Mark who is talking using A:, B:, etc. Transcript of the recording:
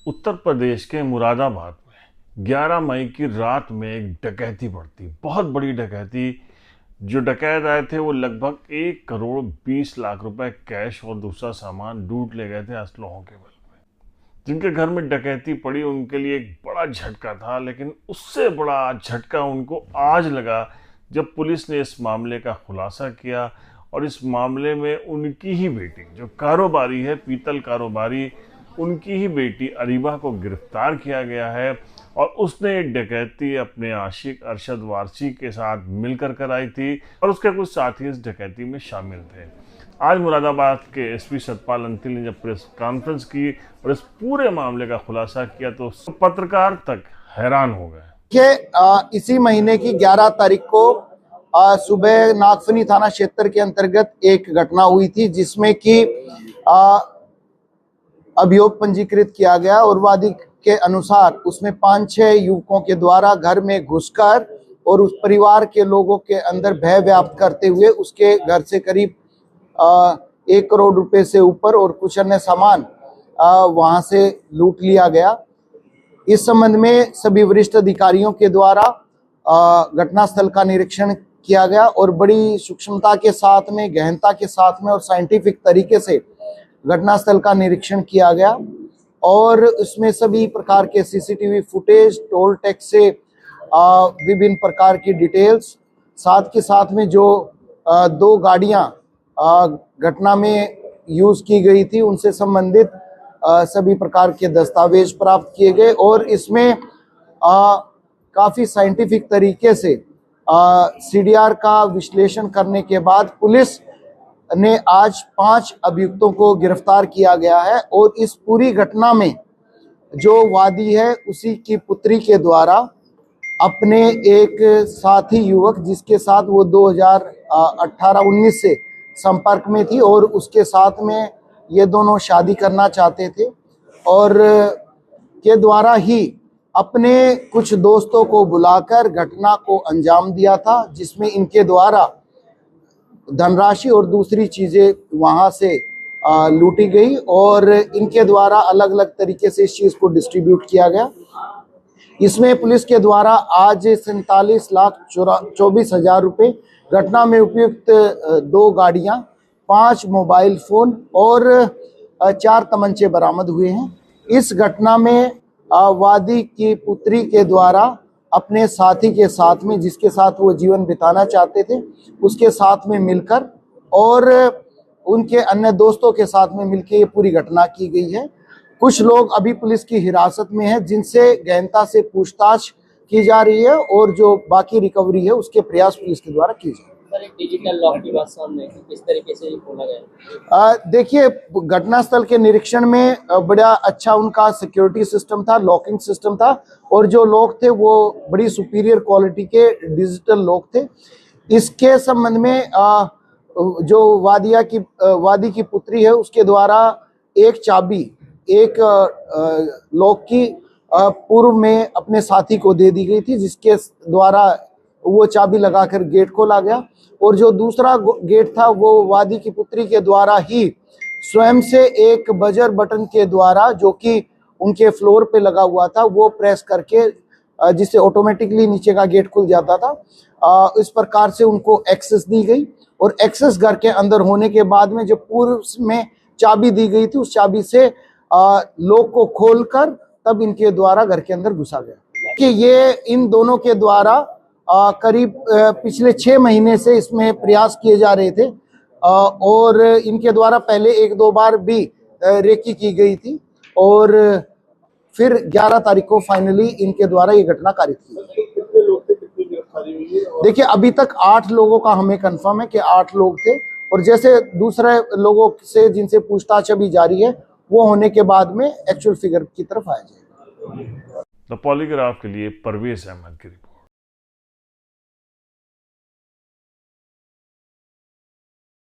A: उत्तर प्रदेश के मुरादाबाद में 11 मई की रात में एक डकैती बढ़ती, बहुत बड़ी डकैती। जो डकैत आए थे वो लगभग 1 करोड़ 20 लाख रुपए कैश और दूसरा सामान लूट ले गए थे असलहों के बल पे। जिनके घर में डकैती पड़ी उनके लिए एक बड़ा झटका था, लेकिन उससे बड़ा झटका उनको आज लगा जब पुलिस ने इस मामले का खुलासा किया और इस मामले में उनकी ही बेटी, जो कारोबारी है, पीतल कारोबारी, उनकी ही बेटी अरीबा को गिरफ्तार किया गया है। और उसने एक डकैती अपने आशिक अरशद वारसी के साथ मिलकर कराई थी और उसके कुछ साथी इस डकैती में शामिल थे। आज मुरादाबाद के एसपी सतपाल अंतिल ने जब प्रेस कॉन्फ्रेंस की और इस पूरे मामले का खुलासा किया तो पत्रकार तक हैरान हो गए।
B: इसी महीने की 11 तारीख को सुबह नागफनी थाना क्षेत्र के अंतर्गत एक घटना हुई थी, जिसमें कि अभियोग पंजीकृत किया गया और वादी के अनुसार उसमें 5-6 युवकों के द्वारा घर में घुसकर और उस परिवार के लोगों के अंदर भय व्याप्त करते हुए उसके घर से करीब 1 करोड़ रुपए से ऊपर और कुछ अन्य सामान वहां से लूट लिया गया। इस संबंध में सभी वरिष्ठ अधिकारियों के द्वारा घटनास्थल का निरीक्षण किया गया और बड़ी सूक्ष्मता के साथ में, गहनता के साथ में और साइंटिफिक तरीके से घटनास्थल का निरीक्षण किया गया और उसमें सभी प्रकार के सीसीटीवी फुटेज, टोल टैक्स से विभिन्न प्रकार की डिटेल्स, साथ के साथ में जो 2 गाड़ियां घटना में यूज की गई थी उनसे संबंधित सभी प्रकार के दस्तावेज प्राप्त किए गए और इसमें काफी साइंटिफिक तरीके से सीडीआर का विश्लेषण करने के बाद पुलिस ने आज 5 अभियुक्तों को गिरफ्तार किया गया है। और इस पूरी घटना में जो वादी है उसी की पुत्री के द्वारा अपने एक साथी युवक, जिसके साथ वो 2018-19 से संपर्क में थी और उसके साथ में ये दोनों शादी करना चाहते थे, और के द्वारा ही अपने कुछ दोस्तों को बुलाकर घटना को अंजाम दिया था, जिसमें इनके द्वारा धनराशि और दूसरी चीजें वहां से लूटी गई और इनके द्वारा अलग अलग तरीके से इस चीज को डिस्ट्रीब्यूट किया गया। इसमें पुलिस के द्वारा आज 47,24,000 रुपए, घटना में उपयुक्त 2 गाड़ियां, 5 मोबाइल फोन और 4 तमंचे बरामद हुए हैं। इस घटना में वादी की पुत्री के द्वारा अपने साथी के साथ में, जिसके साथ वो जीवन बिताना चाहते थे, उसके साथ में मिलकर और उनके अन्य दोस्तों के साथ में मिलकर ये पूरी घटना की गई है। कुछ लोग अभी पुलिस की हिरासत में हैं, जिनसे गहनता से पूछताछ की जा रही है और जो बाकी रिकवरी है उसके प्रयास पुलिस के द्वारा किए जा रहे हैं।
C: डिजिटल लॉक की बात सामने है, किस तरीके से खोला गया?
B: देखिए, घटनास्थल के निरीक्षण में बड़ा अच्छा उनका सिक्योरिटी सिस्टम था, लॉकिंग सिस्टम था और जो लोग थे वो बड़ी सुपीरियर क्वालिटी के डिजिटल लॉक थे। इसके संबंध में जो वादी की पुत्री है उसके द्वारा एक चाबी एक लॉक की पूर्व में अपने साथी को दे दी गई थी, जिसके द्वारा वो चाबी लगाकर गेट खोला गया और जो दूसरा गेट था वो वादी की पुत्री के द्वारा ही स्वयं से एक बजर बटन के द्वारा, जो कि उनके फ्लोर पे लगा हुआ था, वो प्रेस करके जिससे ऑटोमेटिकली नीचे का गेट खुल जाता था। इस प्रकार से उनको एक्सेस दी गई और एक्सेस घर के अंदर होने के बाद में जो पूर्व में चाबी दी गई थी उस चाबी से लॉक को खोलकर तब इनके द्वारा घर के अंदर घुसा गया। कि ये इन दोनों के द्वारा करीब पिछले 6 महीने से इसमें प्रयास किए जा रहे थे और इनके द्वारा पहले 1-2 बार भी रेकी की गई थी और फिर 11 तारीख को फाइनली इनके द्वारा ये घटना कारित की।
D: कितने लोग थे, कितनी गिरफ्तारी हुई है?
B: देखिए, अभी तक 8 लोगों का हमें कंफर्म है कि 8 लोग थे और जैसे दूसरे लोगों से जिनसे पूछताछ अभी जारी है वो होने के बाद में एक्चुअल फिगर की तरफ आया जाएगा।
A: द पॉलीग्राफ के लिए परवेज अहमद की रिपोर्ट।